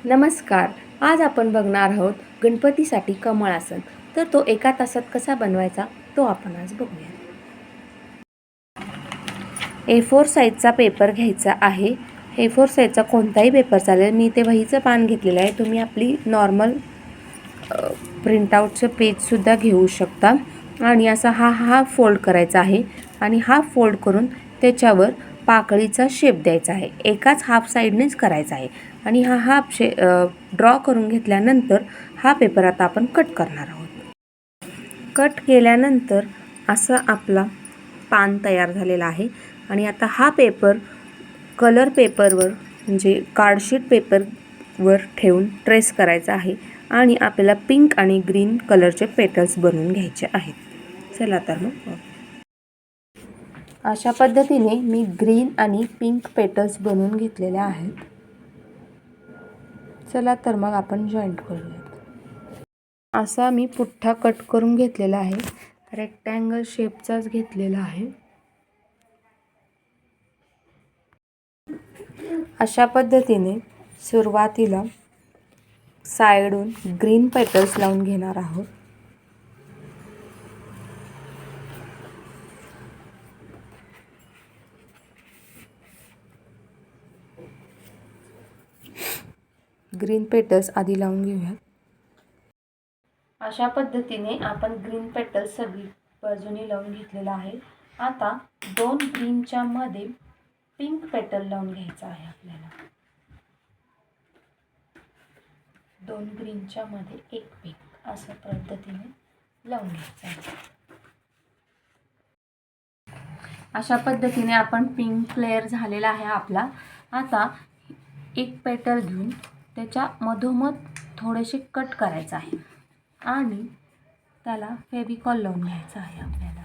नमस्कार. आज आपण बघणार आहोत गणपतीसाठी कमळ आसन. तर तो एका तासात कसा बनवायचा तो आपण आज बघूया. A4 साईजचा पेपर घ्यायचा आहे. A4 साईजचा कोणताही पेपर चालेल. मी ते वहीचं पान घेतलेलं आहे. तुम्ही आपली नॉर्मल प्रिंटआउटचं पेजसुद्धा घेऊ शकता. आणि असा हा फोल्ड करायचा आहे आणि हा फोल्ड करून त्याच्यावर पाकळीचा शेप द्यायचा आहे. एकाच हाफ साईडनेच करायचा आहे आणि हा हाफ ड्रॉ करून घेतल्यानंतर हा पेपर आता आपण कट करणार आहोत. कट केल्यानंतर असा आपला पान तयार झालेला आहे आणि आता हा पेपर कलर पेपरवर म्हणजे कार्डशीट पेपरवर ठेवून ट्रेस करायचा आहे आणि आपल्याला पिंक आणि ग्रीन कलरचे पेटल्स बनवून घ्यायचे आहेत. चला तर मग अशा पद्धतीने मी ग्रीन आणि पिंक पेटल्स बनवून घेतलेले आहेत. चला तर मग आपण जॉईंट करूयात. असा मी पुठ्ठा कट करून घेतलेला आहे. रेक्टँगल शेपचाच घेतलेला आहे. अशा पद्धतीने सुरुवातीला साइडून ग्रीन पेटल्स लावून घेणार आहोत. ग्रीन पेटल्स आधी लावून घेऊयात. अशा पद्धतीने आपण ग्रीन पेटल्स सगळी बाजूने लावून घेतलेला आहे. आता दोन ग्रीनच्या मध्ये पिंक पेटल लावून घ्यायचा आहे आपल्याला. दोन ग्रीनच्या मध्ये एक पिंक अशा पद्धतीने लावून घ्यायचा आहे. अशा पद्धतीने आपण पिंक लेयर झालेला आहे आपला. आता एक पेटल घेऊन त्याच्या मधोमध थोडेसे कट करायचं आहे आणि त्याला फेविकॉल लावून घ्यायचा आहे आपल्याला.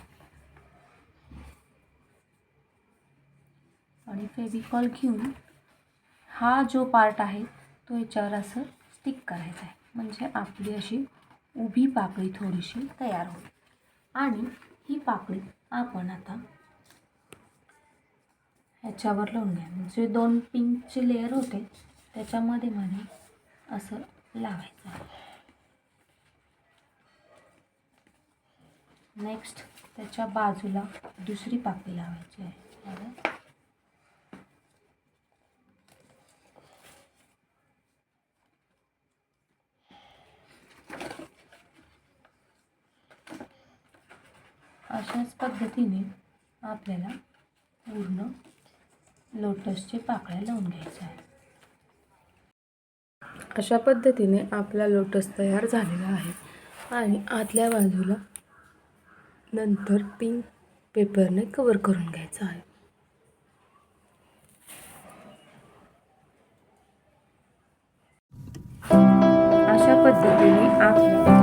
आणि फेविकॉल घेऊन हा जो पार्ट आहे तो याच्यावर असं स्टिक करायचा आहे म्हणजे आपली अशी उभी पाकळी थोडीशी तयार होईल. आणि ही पाकळी आपण आता ह्याच्यावर लावून घ्या. म्हणजे दोन पिंकचे लेयर होते त्याच्यामध्ये असं लावायचं आहे. नेक्स्ट त्याच्या बाजूला दुसरी पाकळी लावायची आहे. अशाच पद्धतीने आपल्याला पूर्ण लोटसचे पाकळ्या लावून घ्यायच्या आहे. अशा पद्धतीने आपला लोटस तयार झालेला आहे आणि आतल्या बाजूला नंतर पिंक पेपरने कव्हर करून घ्यायचा आहे. अशा पद्धतीने आपला